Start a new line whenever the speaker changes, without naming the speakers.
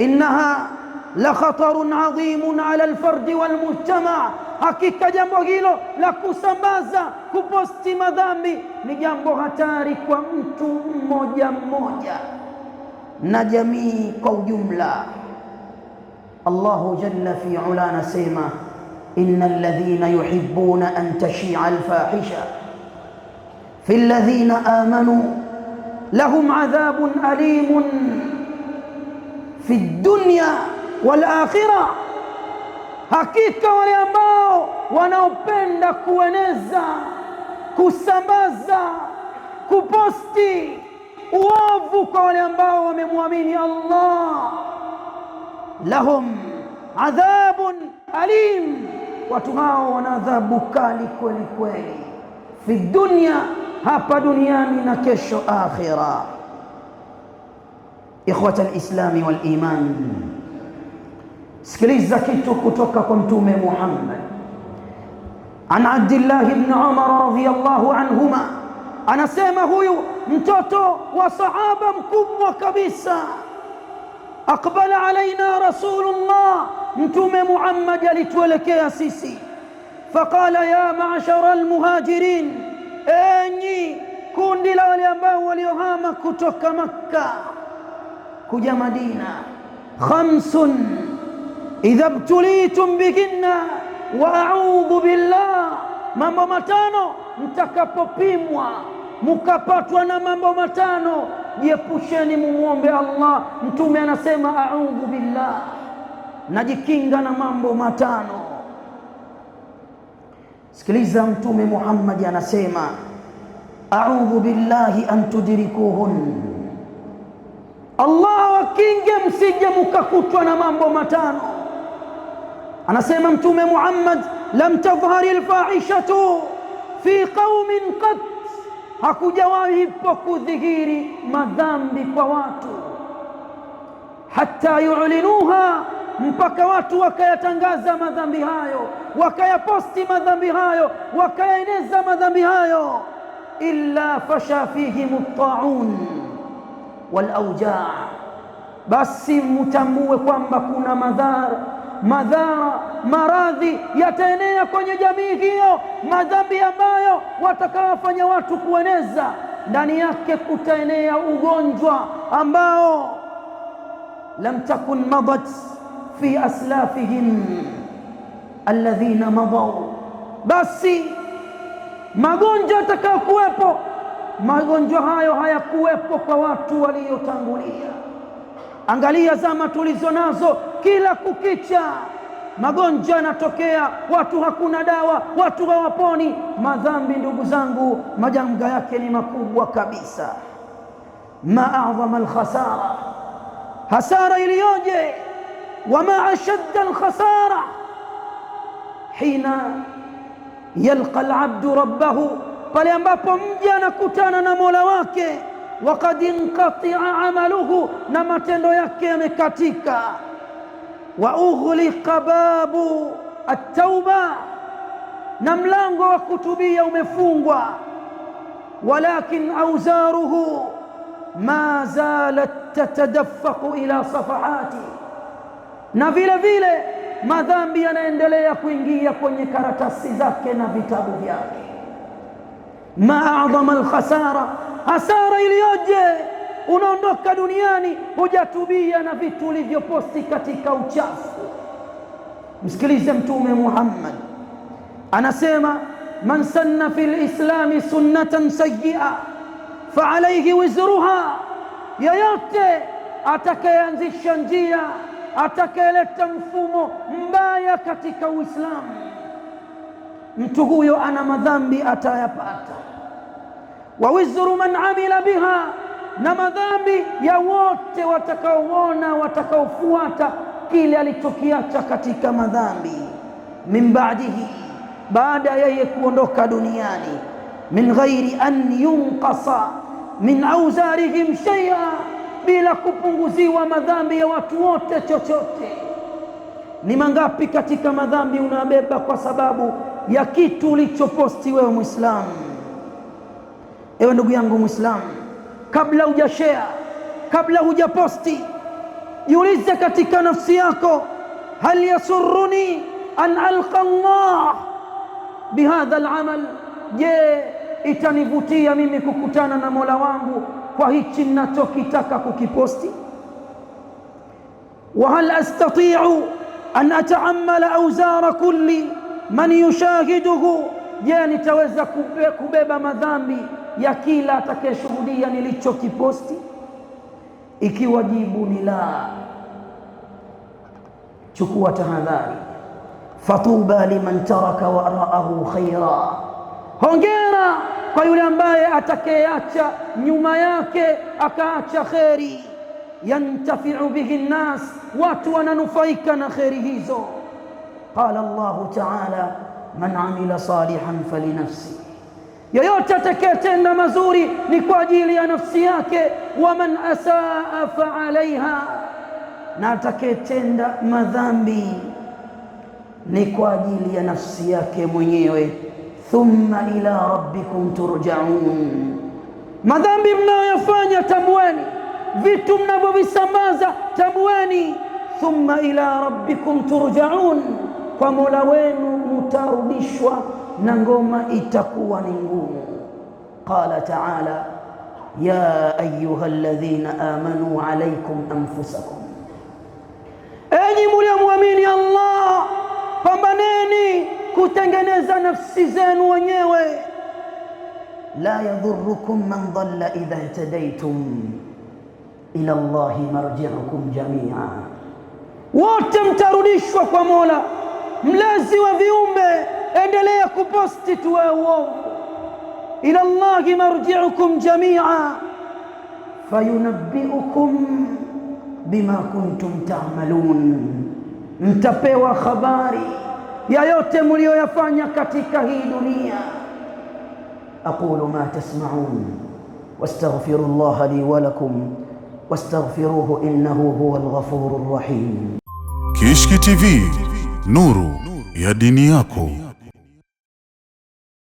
innaha la khatarun adhimun ala alfardi walmujtama, hakika jambo hilo la kusambaza kuposti madhambi ni jambo hatari kwa mtu mmoja mmoja na jamii kwa ujumla. Allahu jalla fi ula anasema innal ladhina yuhibbuna an tashia alfahisha fi alladhina amanu lahum adhabun alimun fi dunya wal akhirah, hakika wale ambao wanaopenda kueneza, kusambaza, kuposti uovu kwa wale ambao wamemwamini Allah, lahum adhabun alim, watu hao wana adhabu kali kweli kweli, fi dunya, hapa duniani na kesho akhira. Ikhwata alislami wal iman, sikiliza kitu kutoka kwa Mtume Muhammad. An Abdillah ibn Umar radhiyallahu anhuma, anasema huyu mtoto wa sahaba mkubwa kabisa, aqbala alaina rasulullah, Mtume Muhammad alituelekea sisi, faqala ya ma'shara almuhajirin, enyi kundi la wale ambao waliohama kutoka Makka kuja Madina, khamsun idha btulitum bihinna wa a'udhu billah, mambo matano mtakapopimwa mukapatwa na mambo matano jiepusheni, mumuombe Allah. Mtume anasema a'udhu billah, najikinga na mambo matano. Sikiliza, Mtume Muhammad anasema a'udhu billahi an tudrikuhun, Allah wakinge msije mukakutwa na mambo matano. Anasema Mtume Muhammad lam tadhhari alfahishatu fi qaumin qat, hakujawahi kudhihiri madhambi kwa watu, hatta yu'linuha, mpaka watu wakayatangaza madhambi hayo, wakayaposti madhambi hayo, wakayaeneza madhambi hayo, illa fasha fihim at-ta'un wal awja', basi mtambue kwamba kuna madhara, maradhi yataenea kwenye jamii hiyo, madhambi ambayo watakawafanya watu kueneza, ndani yake kutaenea ugonjwa ambao lam takun madat fi aslafihim alladhina madaw, basi magonjwa yatakayokuwepo, magonjwa hayo hayakuwepo kwa watu waliotangulia. Angalia zama tulizo nazo, kila kukicha magonjwa yanatokea, watu hakuna dawa, watu hawaponi. Madhambi ndugu zangu, majanga yake ni makubwa kabisa. Ma a'zama alkhasara, hasara iliyoje! Wama ashadda alkhasara hina yalqa alabdu rabbahu, pale ambapo mja anakutana na Mola wake, waqad inqati'a amaluhu, na matendo yake yamekatika, wa ughliqa babu at-tauba, na mlango wa kutubia umefungwa, walakin auzaruhu ma zalat tatadaffaqu ila safahati, na vile vile madhambi yanaendelea kuingia kwenye karatasi zake na vitabu vyake. Ma a'zama alkhasara, hasara iliyoje! Unaondoka duniani hujatubia na vitu ulivyoposti katika uchafu. Msikilize Mtume Muhammad anasema, man sanna fil islami sunnatan sayyi'a fa alayhi wizruha, yeyote atakayeanzisha njia, atakayeleta mfumo mbaya katika Uislamu, mtu huyo ana madhambi atayapata. Wa wizru man amila biha, na madhambi ya wote watakaoona, watakaofuata kile alichokiacha katika madhambi, min ba'dihi, baada yeye kuondoka duniani, min ghairi an yunqasa min auzarihim shay'a, bila kupunguziwa madhambi ya watu wote chochote. Ni mangapi katika madhambi unabeba kwa sababu ya kitu ulichoposti wewe Muislamu? Ewe ndugu yangu Muislamu, kabla hujashare, kabla hujaposti, jiulize katika nafsi yako, hal yasurruni an alqa Allah bihadha al-amal, je, itanivutia mimi kukutana na Mola wangu kwa hichi ninachokitaka kukiposti? Wa hal astati'u an ata'ammala awzara kulli man yushahiduhu, je, nitaweza kubeba madhambi ya kila atakayeshuhudia nilichokiposti? Ikiwa jibu ni la, chukua tahadhari. Fatuba liman taraka waraahu khaira, hongera kwa yule ambaye atakayeacha nyuma yake akaacha kheri. Yantafi'u bihi nnas, watu wananufaika na kheri hizo. Qala Allahu ta'ala, man amila salihan falinafsi, yoyote atakayetenda mazuri ni kwa ajili ya nafsi yake. Wa man asaa fa alaiha, na atakayetenda madhambi ni kwa ajili ya nafsi yake mwenyewe. Thumma ila rabbikum turja'un, madhambi mnayoyafanya tambueni, vitu mnavyovisambaza tambueni. Thumma ila rabbikum turja'un, kwa Mola wenu mutarudishwa na ngoma itakuwa ni ngumu. Qala ta'ala, ya ayuha alladhina amanu alaykum anfusakum, enyi mliomwamini Allah, pambaneni kutengeneza nafsi zenu wenyewe. La yadhurrukum man dhalla idha ihtadaytum ila Allahi marji'ukum jami'a, wote mtarudishwa kwa Mola mlezi wa viumbe. Endelea kuposti tu uovu. Ila Allahi marji'ukum jami'a fayunabbi'ukum bima kuntum ta'malun, mtapewa habari ya yote mlioyafanya katika hii dunia. aqulu ma tasma'un wastaghfirullaha li wa lakum wastaghfiruhu innahu huwal ghafurur rahim.
Kishki TV, nuru ya dini yako.